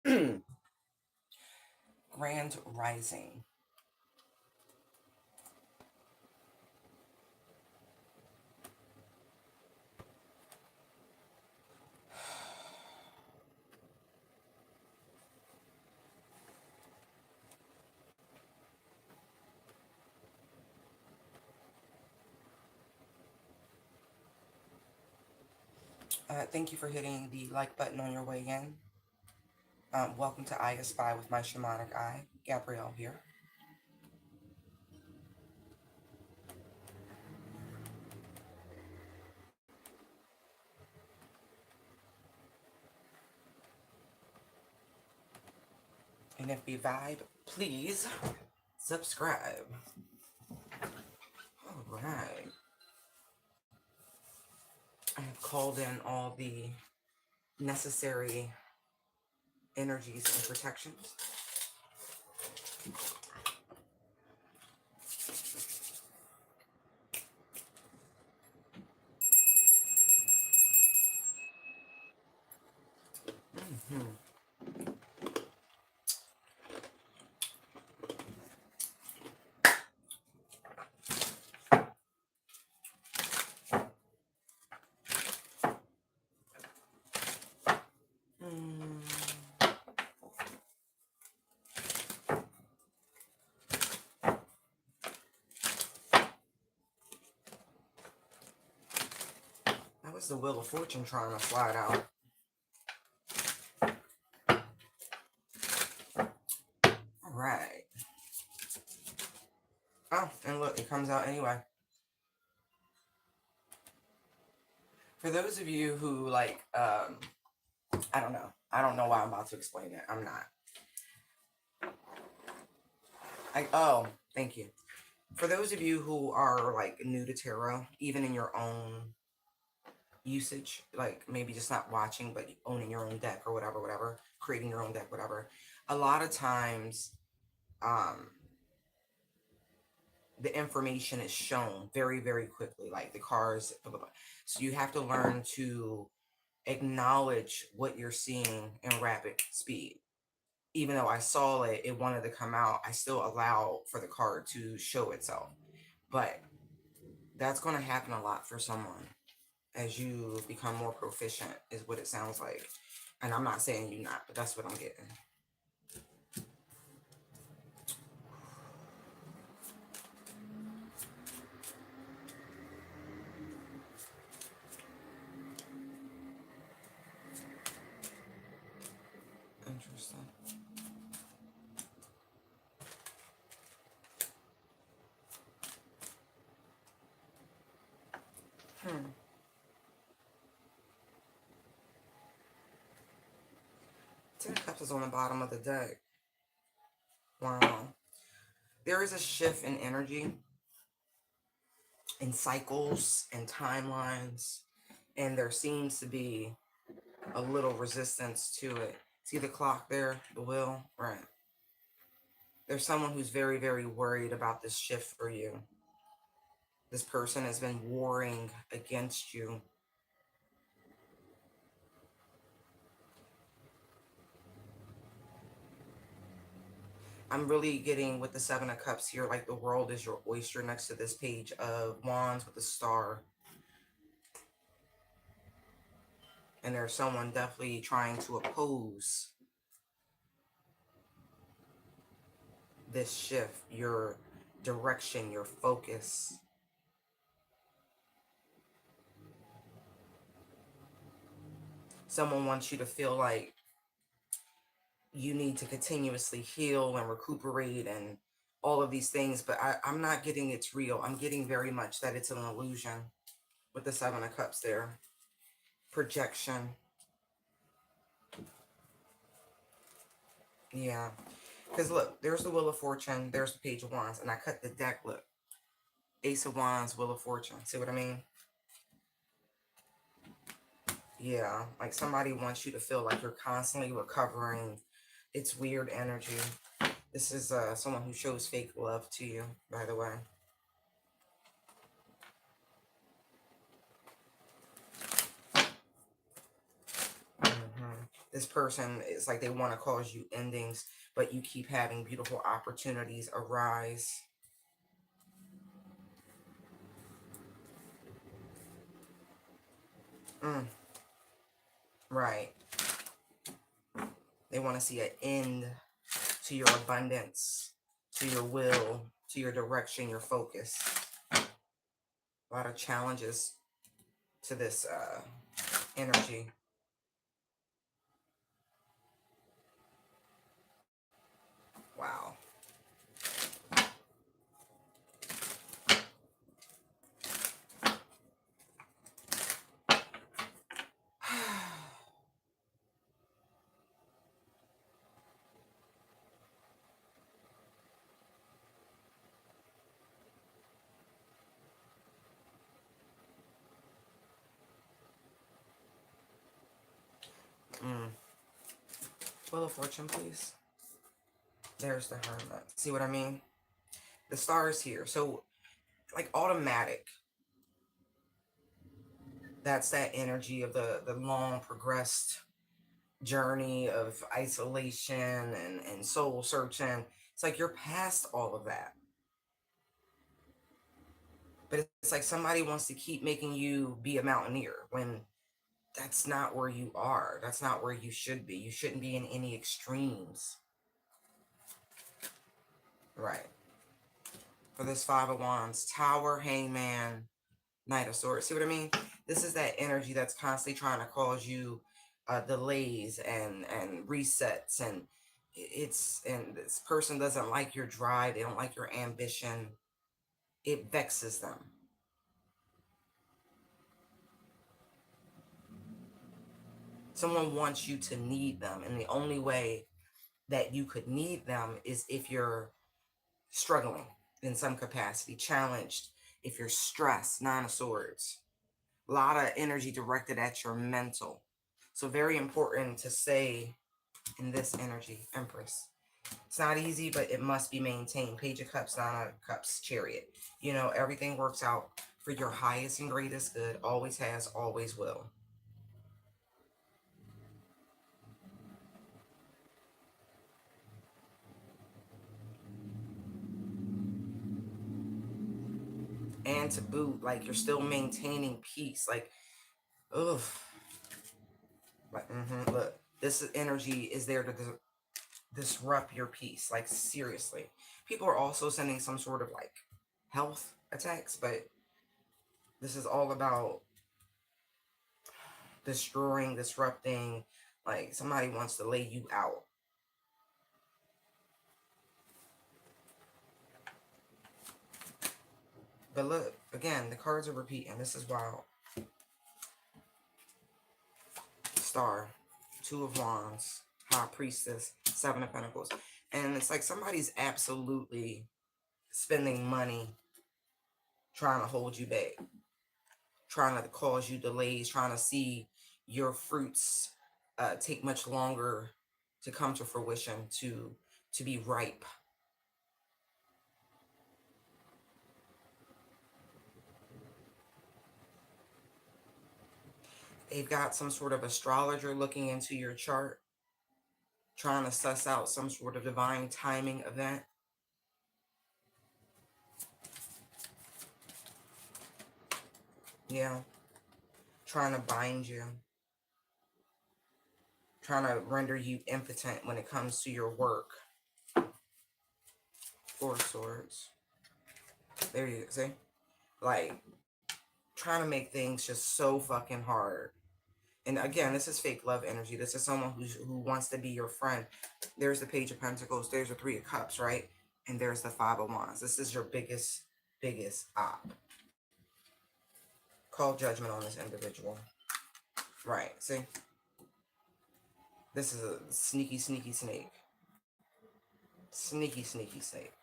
Grand Rising. Thank you for hitting the like button on your way in. Welcome to I Espy with my Shamanic Eye. Gabrielle here. And if you vibe, please subscribe. All right. I have called in all the necessary energies and protections. Mm-hmm. That was the Wheel of Fortune trying to slide out. All right. Oh, and look, it comes out anyway. For those of you who like, I don't know. I don't know why I'm about to explain it. I'm not. Oh, thank you. For those of you who are like new to tarot, even in your own usage, like maybe just not watching, but owning your own deck or whatever, creating your own deck, whatever. A lot of times, the information is shown very, very quickly, like the cards, blah, blah, blah. So you have to learn to acknowledge what you're seeing in rapid speed. Even though I saw it, it wanted to come out, I still allow for the card to show itself. But that's going to happen a lot for someone as you become more proficient, is what it sounds like. And I'm not saying you're not, but that's what I'm getting. Interesting. Ten of Cups is on the bottom of the deck. Wow. There is a shift in energy, in cycles, and timelines, and there seems to be a little resistance to it. See the clock there, the wheel? Right. There's someone who's very, very worried about this shift for you. This person has been warring against you. I'm really getting with the Seven of Cups here, like the world is your oyster next to this Page of Wands with a star. And there's someone definitely trying to oppose this shift, your direction, your focus. Someone wants you to feel like you need to continuously heal and recuperate and all of these things, but I'm not getting it's real. I'm getting very much that it's an illusion with the Seven of Cups there. Projection. Yeah. Because look, there's the Wheel of Fortune, there's the Page of Wands, and I cut the deck, look. Ace of Wands, Wheel of Fortune. See what I mean? Yeah, like somebody wants you to feel like you're constantly recovering. It's weird energy. This is someone who shows fake love to you, by the way. This person is like they want to cause you endings, but you keep having beautiful opportunities arise. Mm, right. They want to see an end to your abundance, to your will, to your direction, your focus. A lot of challenges to this energy. Wow. Mm. Wheel of Fortune, please. There's the Hermit. See what I mean? The stars here. So, like automatic. That's that energy of the long progressed journey of isolation and soul searching. It's like you're past all of that. But it's like somebody wants to keep making you be a mountaineer when that's not where you are. That's not where you should be. You shouldn't be in any extremes. Right. For this Five of Wands, Tower, Hangman, Knight of Swords. See what I mean? This is that energy that's constantly trying to cause you delays and resets, and this person doesn't like your drive. They don't like your ambition. It vexes them. Someone wants you to need them, and the only way that you could need them is if you're struggling in some capacity, challenged, if you're stressed. Nine of Swords. A lot of energy directed at your mental. So very important to stay in this energy, Empress. It's not easy, but it must be maintained. Page of Cups, Nine of Cups, Chariot. You know, everything works out for your highest and greatest good. Always has, always will. And to boot, like you're still maintaining peace. Like, ugh. Like, look, this energy is there to disrupt your peace. Like, seriously. People are also sending some sort of like health attacks, but this is all about destroying, disrupting. Like, somebody wants to lay you out. But look, again, the cards are repeating. This is wild. Star, Two of Wands, High Priestess, Seven of Pentacles. And it's like somebody's absolutely spending money trying to hold you back, trying to cause you delays, trying to see your fruits take much longer to come to fruition, to be ripe. They've got some sort of astrologer looking into your chart, trying to suss out some sort of divine timing event. Yeah. Trying to bind you, trying to render you impotent when it comes to your work. Four of Swords. There you go. See? Like, trying to make things just so fucking hard. And again, this is fake love energy. This is someone who wants to be your friend. There's the Page of Pentacles. There's the Three of Cups, right? And there's the Five of Wands. This is your biggest op. Call judgment on this individual. Right. See? This is a sneaky, sneaky snake. Sneaky, sneaky snake.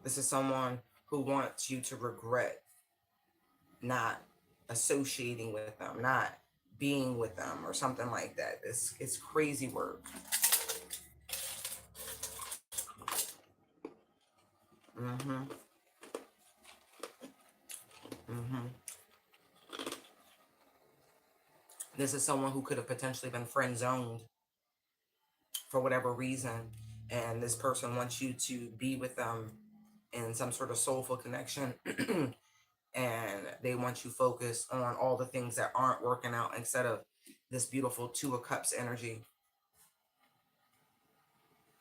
This is someone who wants you to regret not associating with them, not being with them, or something like that. It's crazy work. Mm-hmm. Mm-hmm. This is someone who could have potentially been friend zoned for whatever reason, and this person wants you to be with them in some sort of soulful connection. And they want you focused on all the things that aren't working out instead of this beautiful Two of Cups energy.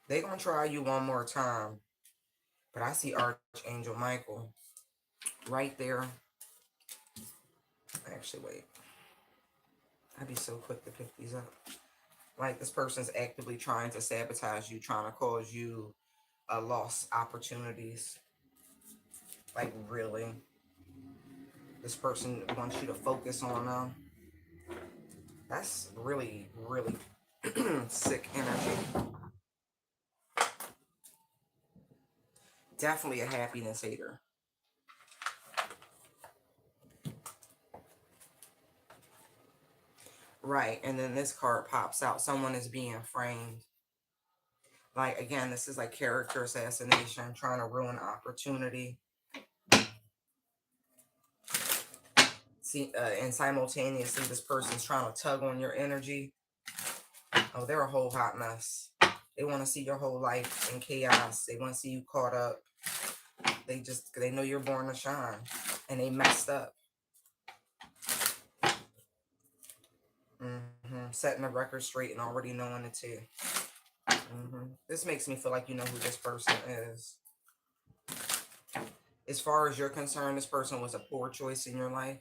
They're gonna try you one more time, but I see Archangel Michael right there. Actually, wait. I'd be so quick to pick these up. Like, this person's actively trying to sabotage you, trying to cause you lost opportunities. Like, really. This person wants you to focus on them. That's really, really sick energy. Definitely a happiness hater. Right, and then this card pops out. Someone is being framed. Like, again, this is like character assassination, trying to ruin opportunity. See, and simultaneously, this person's trying to tug on your energy. Oh, they're a whole hot mess. They want to see your whole life in chaos. They want to see you caught up. They know you're born to shine, and they messed up. Setting the record straight and already knowing it too. This makes me feel like you know who this person is. As far as you're concerned, this person was a poor choice in your life.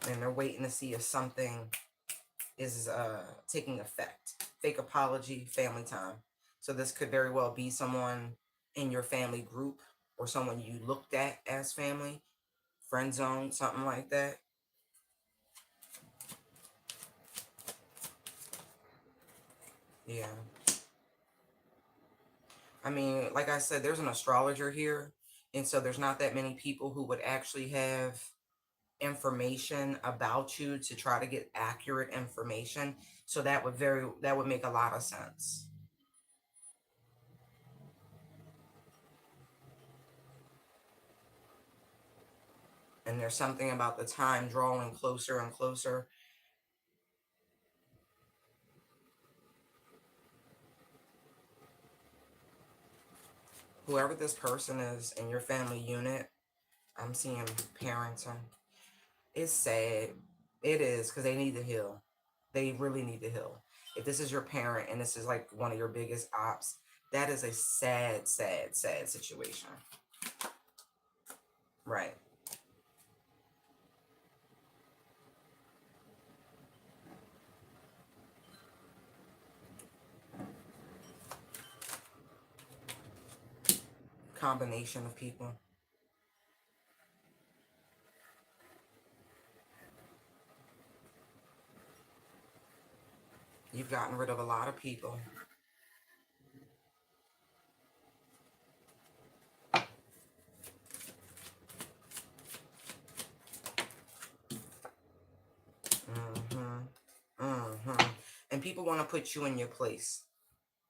And they're waiting to see if something is taking effect. Fake apology, family time. So this could very well be someone in your family group or someone you looked at as family, friend zone, something like that. Yeah. I mean, like I said, there's an astrologer here. And so there's not that many people who would actually have information about you to try to get accurate information. So that would make a lot of sense. And there's something about the time drawing closer and closer. Whoever this person is in your family unit, I'm seeing parenting. It's sad. It is, because they need to heal. They really need to heal. If this is your parent and this is like one of your biggest ops, that is a sad, sad, sad situation. Right. Combination of people. You've gotten rid of a lot of people. And people want to put you in your place.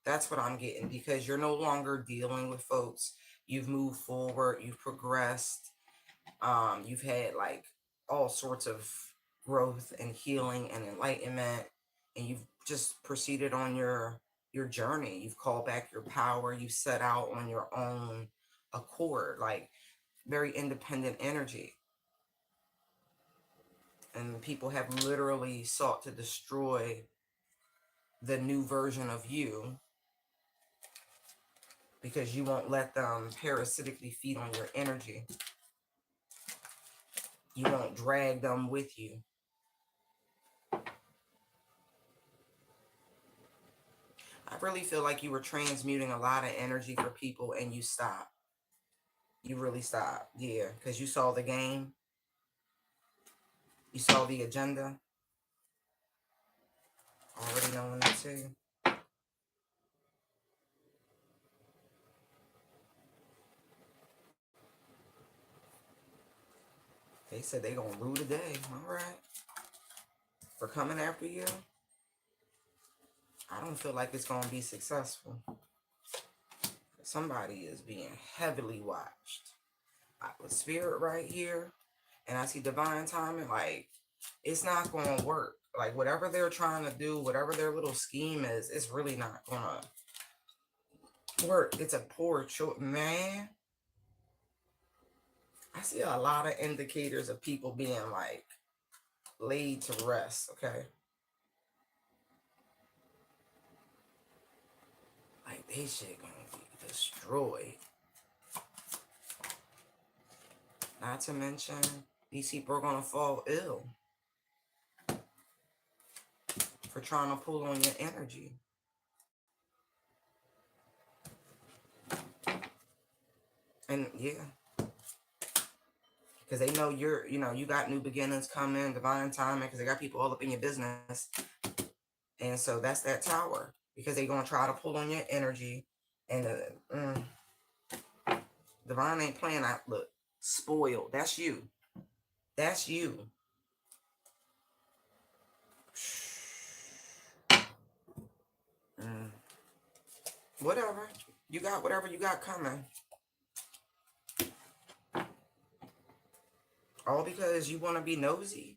That's what I'm getting, because you're no longer dealing with folks. You've moved forward. You've progressed. You've had like all sorts of growth and healing and enlightenment, and you've just proceeded on your journey. You've called back your power. You set out on your own accord, like very independent energy. And people have literally sought to destroy the new version of you because you won't let them parasitically feed on your energy. You won't drag them with you. I really feel like you were transmuting a lot of energy for people and you stopped. You really stopped. Yeah, because you saw the game. You saw the agenda. Already knowing it too. They said they gonna rule the day. All right. For coming after you, I don't feel like it's gonna be successful. Somebody is being heavily watched. With spirit right here, and I see divine timing, like, it's not going to work. Like, whatever they're trying to do, whatever their little scheme is, it's really not going to work. It's a poor choice. Man, I see a lot of indicators of people being, like, laid to rest, okay? Like, they shit going to be destroyed. Not to mention, these people are going to fall ill for trying to pull on your energy. And yeah, because they know you got new beginnings coming, divine timing, because they got people all up in your business. And so that's that tower, because they're going to try to pull on your energy. And divine ain't playing out. Look, spoiled. That's you. That's you. Whatever. You got whatever you got coming. All because you want to be nosy.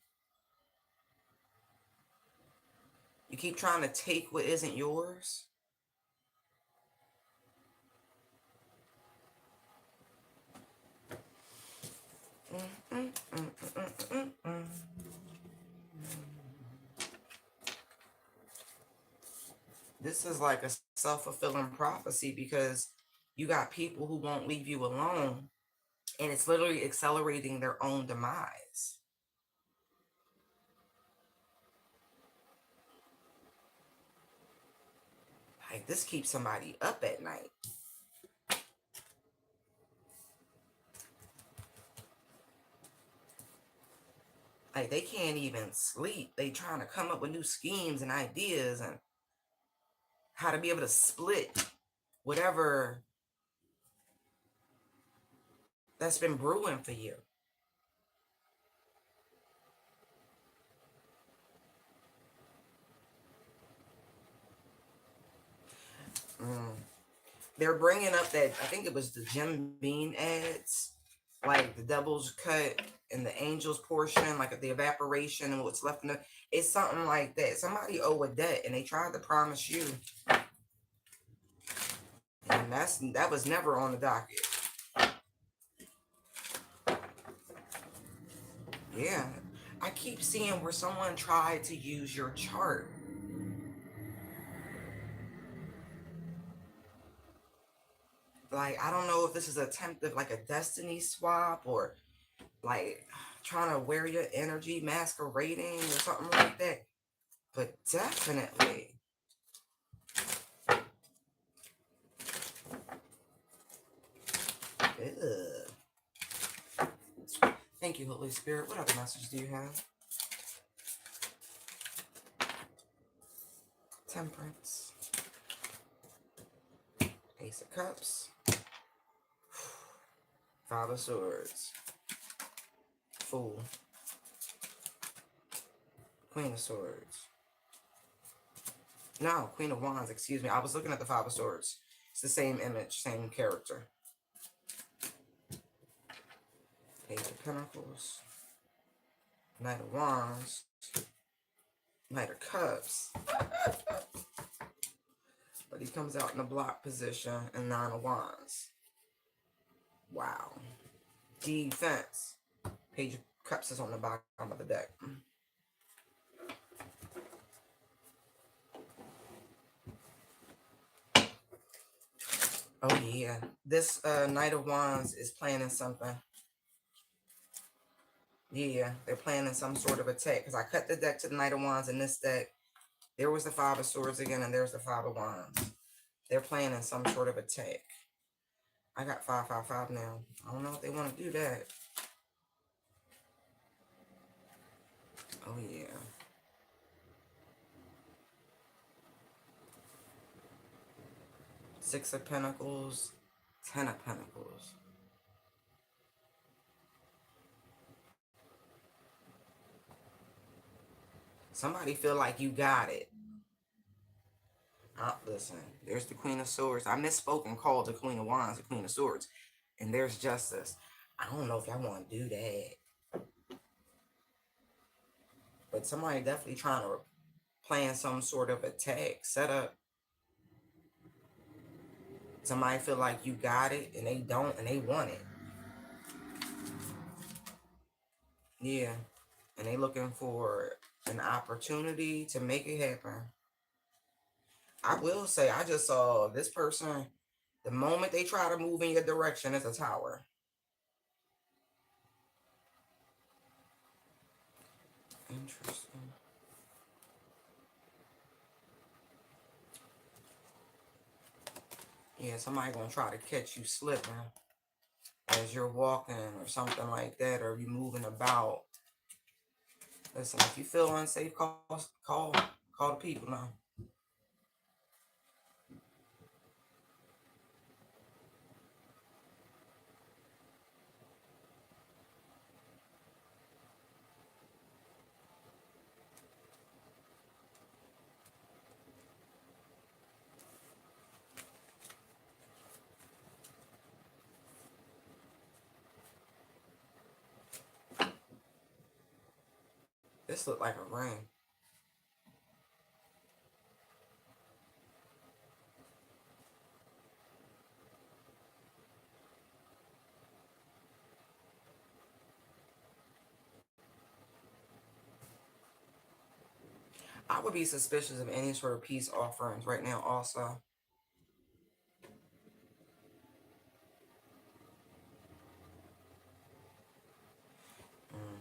You keep trying to take what isn't yours. This is like a self-fulfilling prophecy, because you got people who won't leave you alone, and it's literally accelerating their own demise. Like, this keeps somebody up at night. Like, they can't even sleep. They trying to come up with new schemes and ideas and how to be able to split whatever that's been brewing for you. They're bringing up that, I think it was the Jim Beam ads, like the devil's cut and the angel's portion, like the evaporation and what's left in it. It's something like that. Somebody owe a debt and they tried to promise you. And that was never on the docket. Yeah. I keep seeing where someone tried to use your chart. Like, I don't know if this is an attempt of like a destiny swap, or like trying to wear your energy, masquerading or something like that. But definitely. Ugh. Thank you, Holy Spirit. What other message do you have? Temperance. Ace of Cups. Five of Swords. Fool. Queen of Swords. No, Queen of Wands, excuse me. I was looking at the Five of Swords. It's the same image, same character. Page of Pentacles. Knight of Wands. Knight of Cups. But he comes out in a block position, and Nine of Wands. Wow. Defense. Page of Cups is on the bottom of the deck. Oh yeah. This Knight of Wands is planning something. Yeah, they're planning some sort of attack. Because I cut the deck to the Knight of Wands in this deck. There was the Five of Swords again, and there's the Five of Wands. They're planning some sort of attack. I got 555 now. I don't know if they want to do that. Oh yeah. Six of Pentacles. 10 of Pentacles. Somebody feel like you got it. Listen, there's the Queen of Swords. I misspoke and called the Queen of Wands the Queen of Swords. And there's Justice. I don't know if y'all want to do that. But somebody definitely trying to plan some sort of attack, setup. Somebody feel like you got it and they don't and they want it. Yeah. And they looking for an opportunity to make it happen. I will say, I just saw this person, the moment they try to move in your direction, is a tower. Interesting. Yeah, somebody gonna try to catch you slipping as you're walking or something like that, or you moving about. Listen, if you feel unsafe, call the people now. This look like a ring. I would be suspicious of any sort of peace offerings right now also. Mm.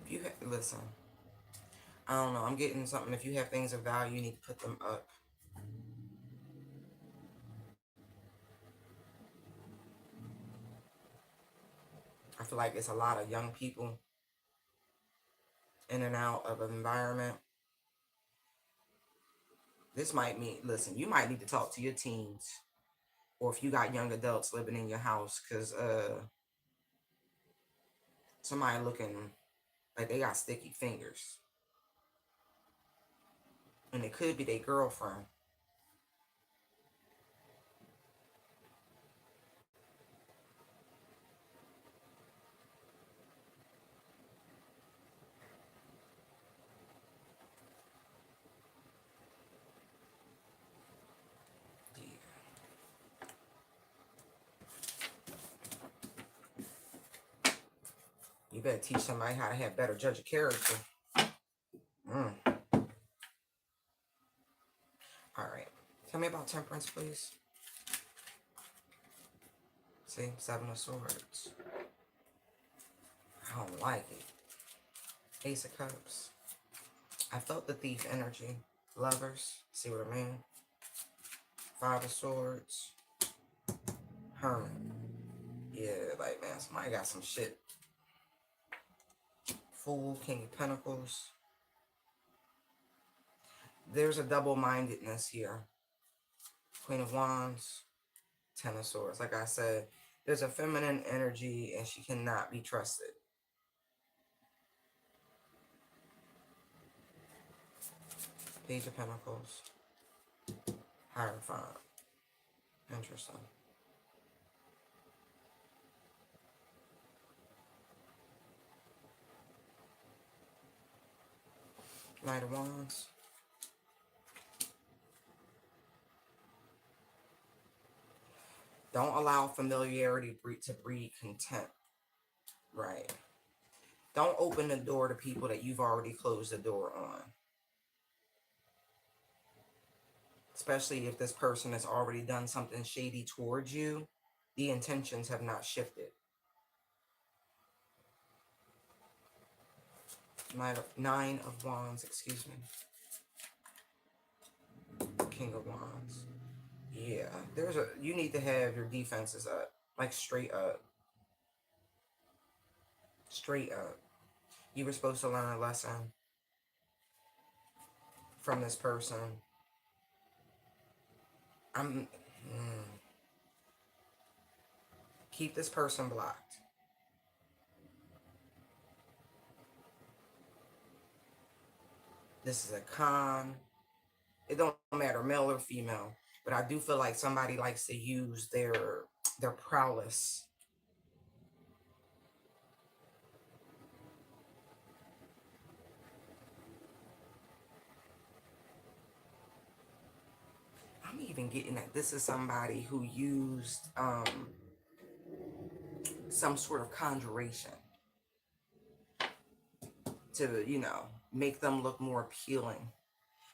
If you listen, I don't know. I'm getting something. If you have things of value, you need to put them up. I feel like it's a lot of young people in and out of an environment. This might mean, listen, you might need to talk to your teens, or if you got young adults living in your house, because somebody looking like they got sticky fingers, and it could be their girlfriend. Yeah. You better teach somebody how to have better judge of character. Mm. All right. Tell me about temperance, please. See, Seven of Swords. I don't like it. Ace of Cups. I felt the thief energy. Lovers. See what I mean? Five of Swords. Hermit. Yeah, like, man, somebody got some shit. Fool. King of Pentacles. There's a double-mindedness here. Queen of Wands. Ten of Swords. Like I said, there's a feminine energy and she cannot be trusted. Page of Pentacles. Hierophant. Interesting. Knight of Wands. Don't allow familiarity to breed contempt. Right. Don't open the door to people that you've already closed the door on. Especially if this person has already done something shady towards you. The intentions have not shifted. Nine of Wands, excuse me. King of Wands. Yeah, you need to have your defenses up. Like straight up. Straight up. You were supposed to learn a lesson from this person. Keep this person blocked. This is a con. It don't matter, male or female. But I do feel like somebody likes to use their prowess. I'm even getting that this is somebody who used some sort of conjuration to, make them look more appealing.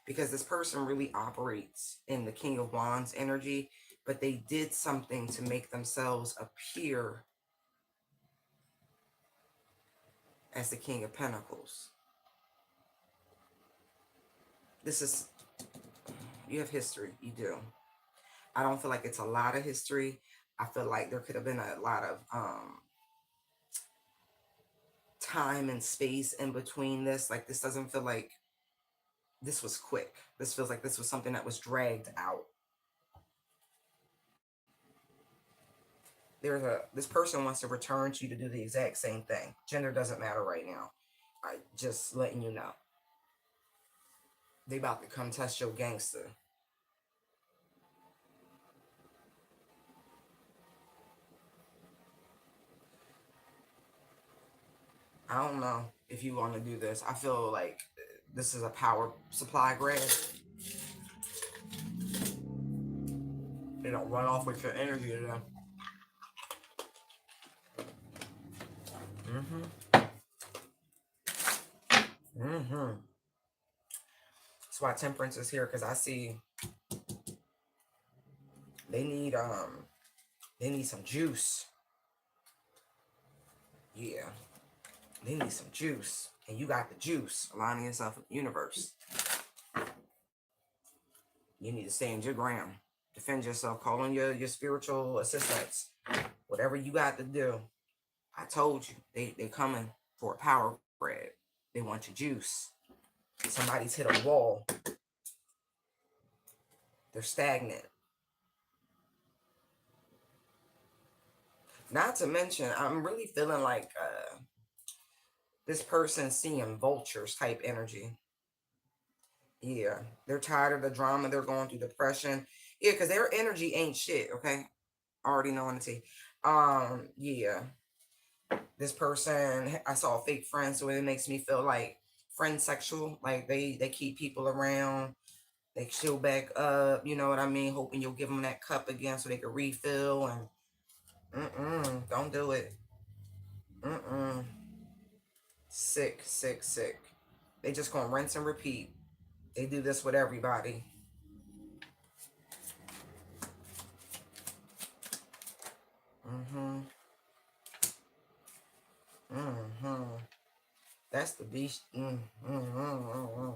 Because this person really operates in the King of Wands energy, but they did something to make themselves appear as the King of Pentacles. This is, you have history, you do. I don't feel like it's a lot of history. I feel like there could have been a lot of time and space in between this. Like, this doesn't feel like this was quick. This feels like this was something that was dragged out. This person wants to return to you to do the exact same thing. Gender doesn't matter right now. I just letting you know. They about to come test your gangster. I don't know if you want to do this. I feel like this is a power supply grab. They don't run off with your energy to them. That's why temperance is here, because I see they need some juice. Yeah. They need some juice. And you got the juice. Aligning yourself with the universe. You need to stay in your ground. Defend yourself. Call on your spiritual assistants. Whatever you got to do. I told you. They coming for a power grab. They want your juice. Somebody's hit a wall. They're stagnant. Not to mention, I'm really feeling like this person seeing vultures type energy. Yeah, they're tired of the drama. They're going through depression. Yeah, because their energy ain't shit. Okay, already knowing the tea. Yeah, this person, I saw a fake friend, so it makes me feel like friend sexual. Like they keep people around. They chill back up. You know what I mean? Hoping you'll give them that cup again so they can refill. And don't do it. Mm-mm. Sick, sick, sick. They just gonna rinse and repeat. They do this with everybody. Mm-hmm. Mm-hmm. That's the beast. Mm-hmm.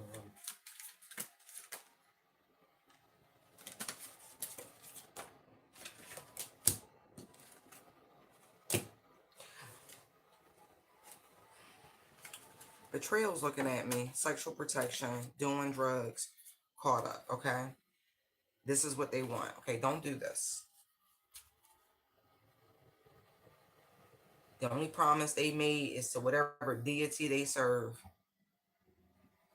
Betrayal's looking at me. Sexual protection, doing drugs, caught up, okay? This is what they want. Okay, don't do this. The only promise they made is to whatever deity they serve,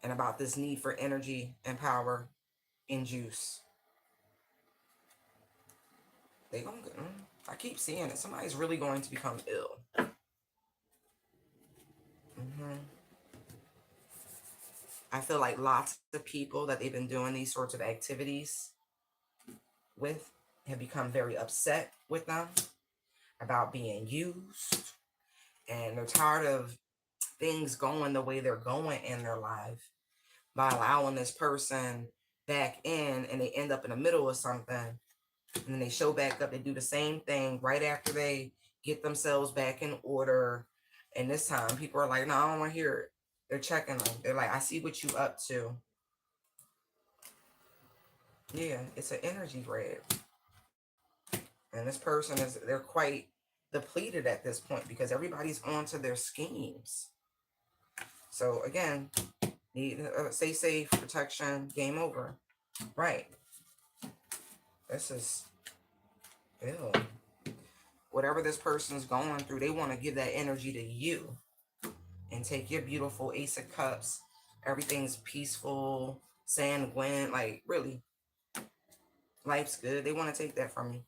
and about this need for energy and power and juice. They gonna get, I keep seeing it. Somebody's really going to become ill. Mm-hmm. I feel like lots of people that they've been doing these sorts of activities with have become very upset with them about being used, and they're tired of things going the way they're going in their life by allowing this person back in, and they end up in the middle of something, and then they show back up. They do the same thing right after they get themselves back in order, and this time people are like, no, I don't want to hear it. They're checking them. They're like, I see what you up to. Yeah, it's an energy grab. And this person they're quite depleted at this point because everybody's onto their schemes. So again, need stay safe, protection, game over. Right. This is ill. Whatever this person's going through, they want to give that energy to you and take your beautiful Ace of Cups. Everything's peaceful. sanguine, like really, life's good. They want to take that from you.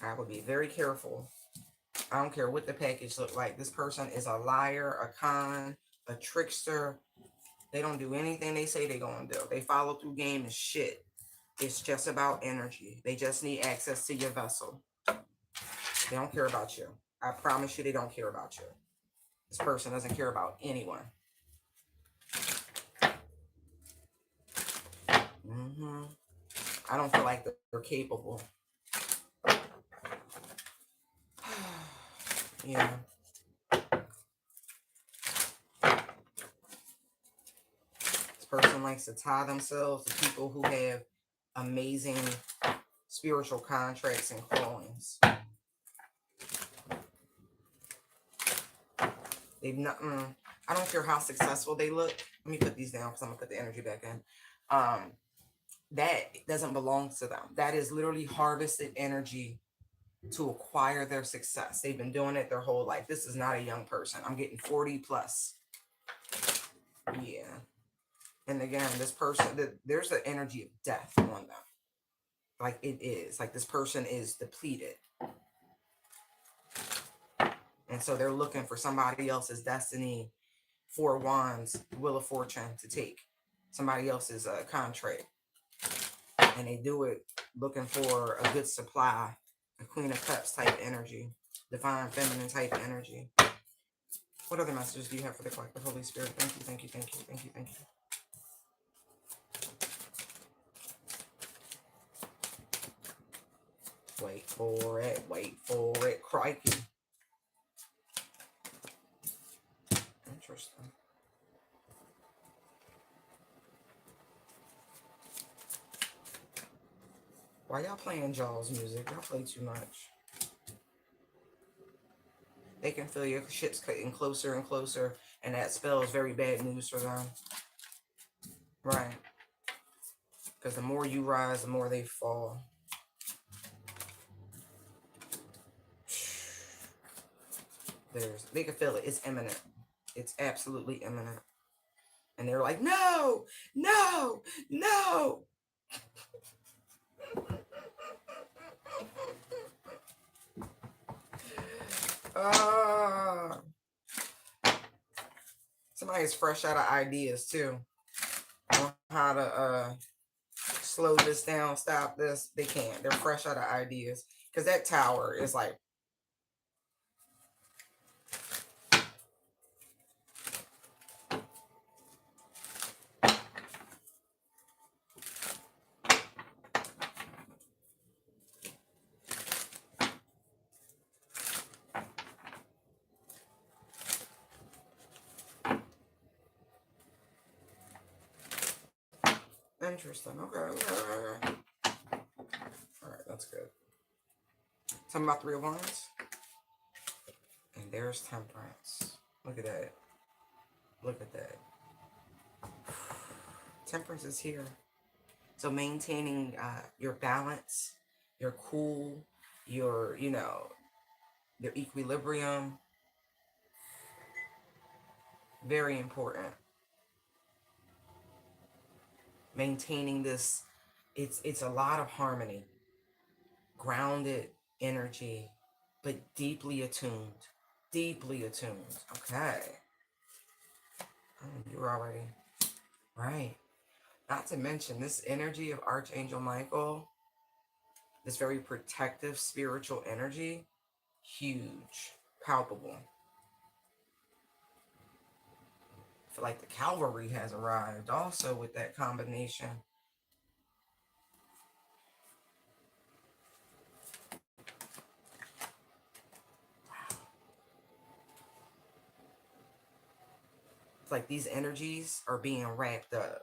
I would be very careful. I don't care what the package look like. This person is a liar, a con, a trickster. They don't do anything they say they're going to do. They follow through game and shit. It's just about energy. They just need access to your vessel. They don't care about you. I promise you they don't care about you. This person doesn't care about anyone. I don't feel like they're capable. Yeah. This person likes to tie themselves to people who have amazing spiritual contracts and callings. They've not. I don't care how successful they look. Let me put these down because I'm gonna put the energy back in. That doesn't belong to them. That is literally harvested energy to acquire their success. They've been doing it their whole life. This is not a young person. I'm getting 40 plus. Yeah. And again, this person, there's the energy of death on them. Like it is. Like this person is depleted. And so they're looking for somebody else's destiny, Four Wands, Wheel of Fortune to take. Somebody else's contract. And they do it looking for a good supply, a Queen of Cups type energy, divine feminine type energy. What other messages do you have for the collective? Holy Spirit, thank you, thank you, thank you, thank you, thank you. Wait for it, crikey. Interesting. Why y'all playing Jaws music? Y'all play too much. They can feel your shit's getting closer and closer, and that spells very bad news for them. Right. Because the more you rise, the more they fall. They can feel it. It's imminent. It's absolutely imminent. And they're like, no, no, no. Somebody's fresh out of ideas too. On how to slow this down, stop this. They can't. They're fresh out of ideas. Because that tower is like, interesting. Okay. All right, that's good. Something about 3 of Wands. And there's Temperance. Look at that. Look at that. Temperance is here. So maintaining your balance, your cool, your, your equilibrium. Very important. Maintaining this, it's a lot of harmony. Grounded energy, but deeply attuned. Deeply attuned. Okay. You're already right. Not to mention this energy of Archangel Michael, this very protective spiritual energy, huge, palpable. I feel like the cavalry has arrived also with that combination. It's like these energies are being wrapped up.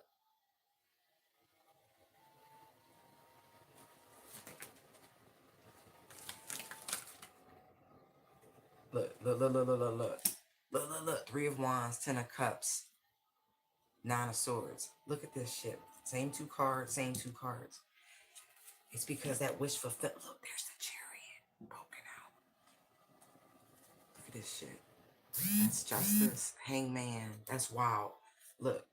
Look, look, look, look, look, look, look. Look, look, look. 3 of Wands, 10 of Cups, 9 of Swords. Look at this shit. Same 2 cards, same 2 cards. It's because that wish fulfilled. Look, there's the Chariot broken out. Look at this shit. That's Justice. Hangman. That's wild. Look.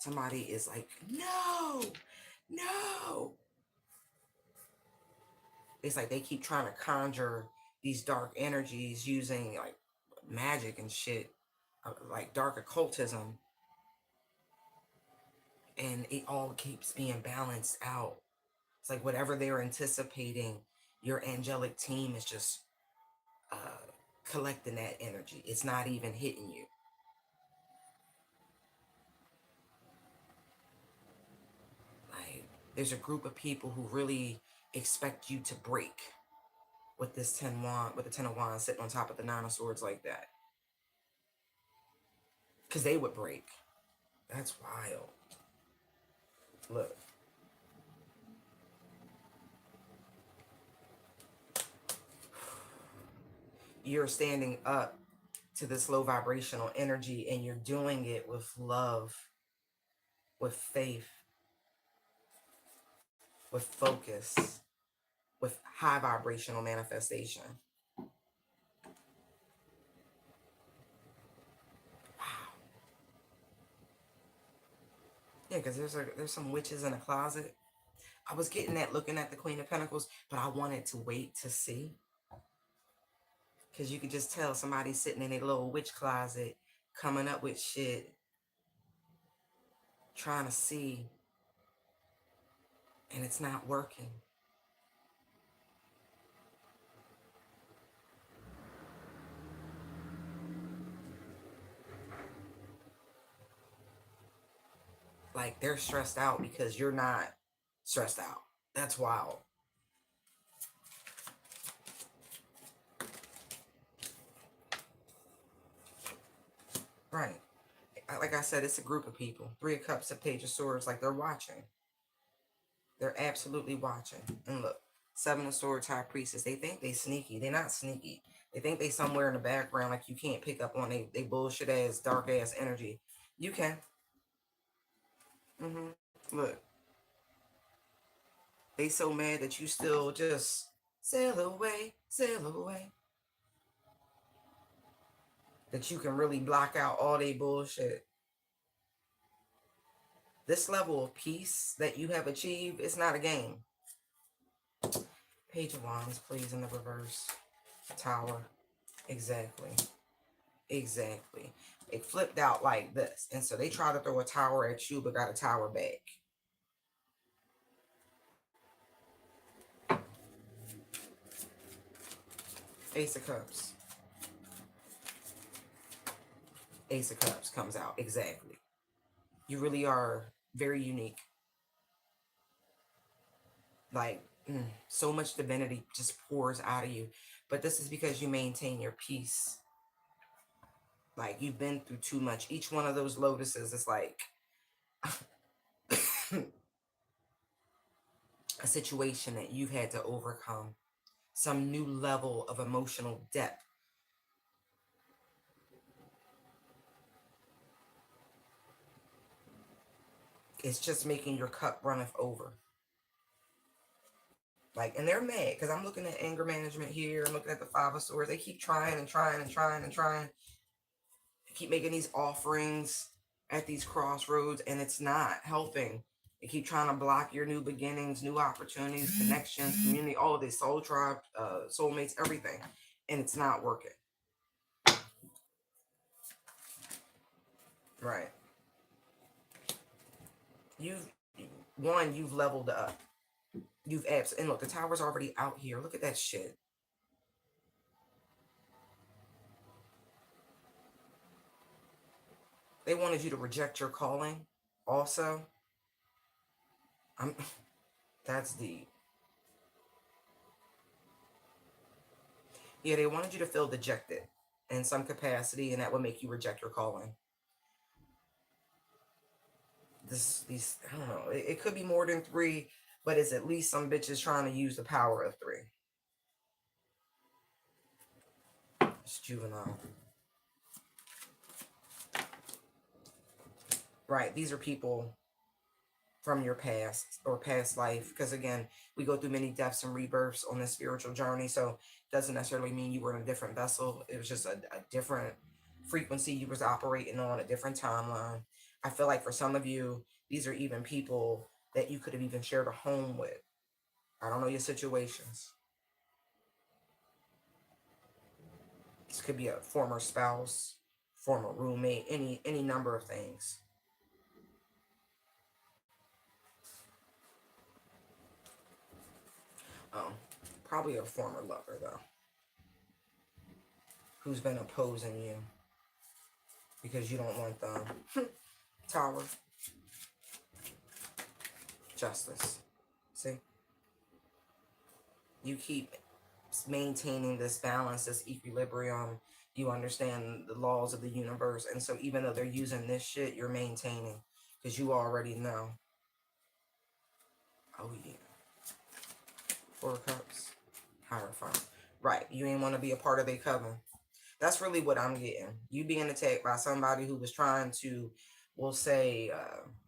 Somebody is like, no, no. It's like they keep trying to conjure these dark energies using like magic and shit, like dark occultism, and it all keeps being balanced out. It's like whatever they're anticipating, your angelic team is just collecting that energy. It's not even hitting you. Like there's a group of people who really expect you to break with this with the 10 of wands sitting on top of the 9 of swords like that, because they would break. That's wild. Look, you're standing up to this low vibrational energy, and you're doing it with love, with faith, with focus, with high vibrational manifestation. Wow. Yeah, because there's some witches in a closet. I was getting that looking at the Queen of Pentacles, but I wanted to wait to see, because you could just tell somebody's sitting in a little witch closet coming up with shit, trying to see, and it's not working. Like they're stressed out because you're not stressed out. That's wild. Right. Like I said, it's a group of people. 3 of Cups, a Page of Swords. Like they're watching. They're absolutely watching. And look, 7 of Swords, High Priestess. They think they sneaky. They're not sneaky. They think they somewhere in the background, like you can't pick up on they bullshit ass, dark ass energy. You can. Look, they so mad that you still just sail away, sail away. That you can really block out all they bullshit. This level of peace that you have achieved, it's not a game. Page of Wands, please, in the reverse. Tower. Exactly. Exactly. It flipped out like this. And so they try to throw a tower at you, but got a tower back. Ace of Cups. Ace of Cups comes out. Exactly. You really are very unique. Like, so much divinity just pours out of you. But this is because you maintain your peace. Like, you've been through too much. Each one of those lotuses is like a situation that you've had to overcome. Some new level of emotional depth. It's just making your cup runneth over. Like, and they're mad because I'm looking at anger management here. I'm looking at the 5 of Swords. They keep trying and trying and trying and trying. They keep making these offerings at these crossroads, and it's not helping. They keep trying to block your new beginnings, new opportunities, connections, community, all of this, soul tribe, soulmates, everything. And it's not working. Right. You've you've leveled up. You've abs and look, the tower's already out here. Look at that shit. They wanted you to reject your calling also. I'm that's deep. Yeah, they wanted you to feel dejected in some capacity, and that would make you reject your calling. These I don't know. It could be more than 3, but it's at least some bitches trying to use the power of 3. It's juvenile. Right. These are people from your past or past life. Because again, we go through many deaths and rebirths on this spiritual journey. So it doesn't necessarily mean you were in a different vessel. It was just a different frequency you was operating on, a different timeline. I feel like for some of you, these are even people that you could have even shared a home with. I don't know your situations. This could be a former spouse, former roommate, any number of things. Probably a former lover though, who's been opposing you because you don't want them. Tower. Justice. See? You keep maintaining this balance, this equilibrium. You understand the laws of the universe. And so even though they're using this shit, you're maintaining. Because you already know. Oh, yeah. 4 of Cups. Hierophant. Right. You ain't want to be a part of their coven. That's really what I'm getting. You being attacked by somebody who was trying to, we'll say,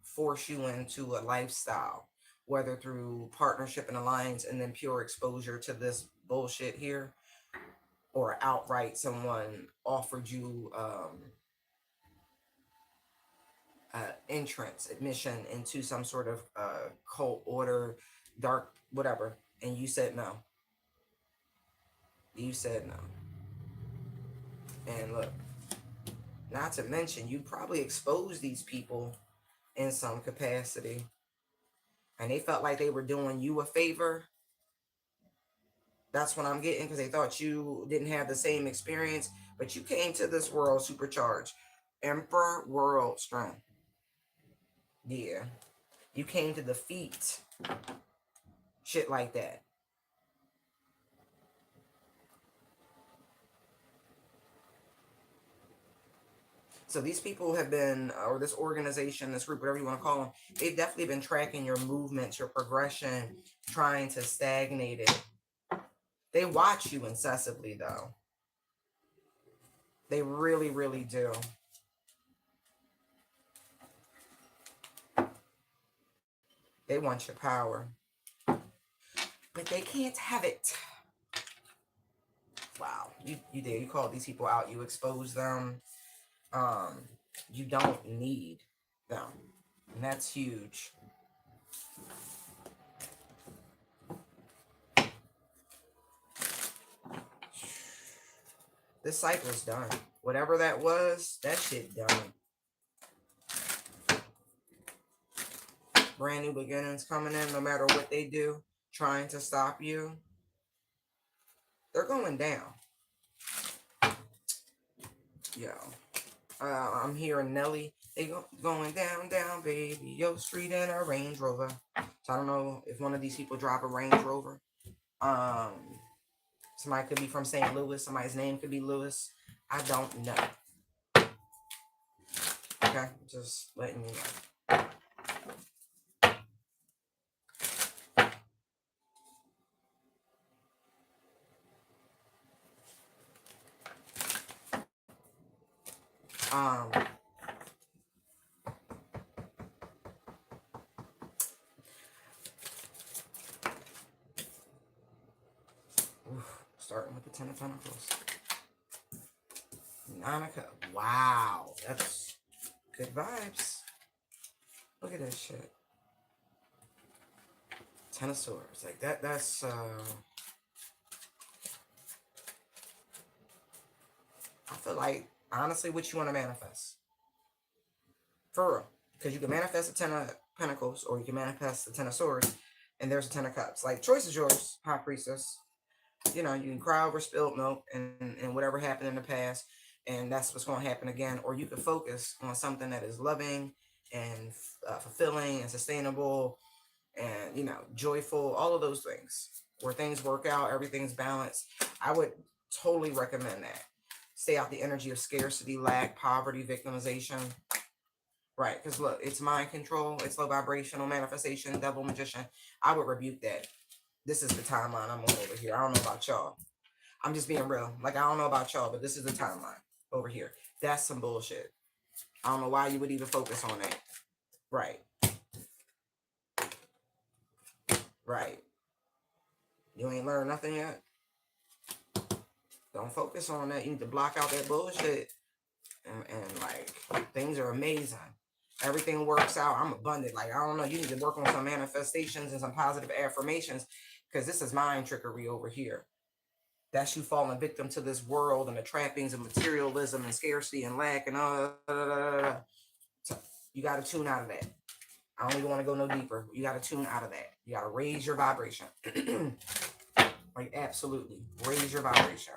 force you into a lifestyle, whether through partnership and alliance and then pure exposure to this bullshit here, or outright someone offered you entrance, admission into some sort of cult order, dark, whatever, and you said no. You said no. And look, not to mention, you probably exposed these people in some capacity. And they felt like they were doing you a favor. That's what I'm getting, because they thought you didn't have the same experience. But you came to this world supercharged. Emperor world strength. Yeah. You came to defeat shit like that. So these people have been, or this organization, this group, whatever you want to call them, they've definitely been tracking your movements, your progression, trying to stagnate it. They watch you incessantly, though. They really, really do. They want your power. But they can't have it. Wow. You did. You called these people out. You exposed them. You don't need them. And that's huge. This cycle's done. Whatever that was, that shit done. Brand new beginnings coming in, no matter what they do, trying to stop you. They're going down. Yo. I'm hearing Nelly. They going down, down, baby. Yo, street in a Range Rover. So I don't know if one of these people drive a Range Rover. Somebody could be from St. Louis. Somebody's name could be Lewis. I don't know. Okay, just letting you know. Starting with the 10 of Pentacles. 9 of Cups. Wow, that's good vibes. Look at this shit. 10 of Swords. Like that's I feel like, honestly, what you want to manifest. For real. Because you can manifest the 10 of Pentacles, or you can manifest the 10 of Swords, and there's a 10 of Cups. Like, choice is yours, High Priestess. You know, you can cry over spilled milk and whatever happened in the past, and that's what's going to happen again. Or you can focus on something that is loving and fulfilling and sustainable and, you know, joyful, all of those things. Where things work out, everything's balanced. I would totally recommend that. Stay out the energy of scarcity, lack, poverty, victimization. Right, because look, it's mind control, it's low vibrational manifestation, devil, magician. I would rebuke that. This is the timeline I'm on over here. I don't know about y'all. I'm just being real. Like, I don't know about y'all, but this is the timeline over here. That's some bullshit. I don't know why you would even focus on that. Right. Right. You ain't learned nothing yet? Don't focus on that. You need to block out that bullshit. And like, things are amazing. Everything works out. I'm abundant. Like, I don't know. You need to work on some manifestations and some positive affirmations, because this is mind trickery over here. That's you falling victim to this world and the trappings of materialism and scarcity and lack and all. So you got to tune out of that. I don't even want to go no deeper. You got to tune out of that. You got to raise your vibration. Like, absolutely. Raise your vibration.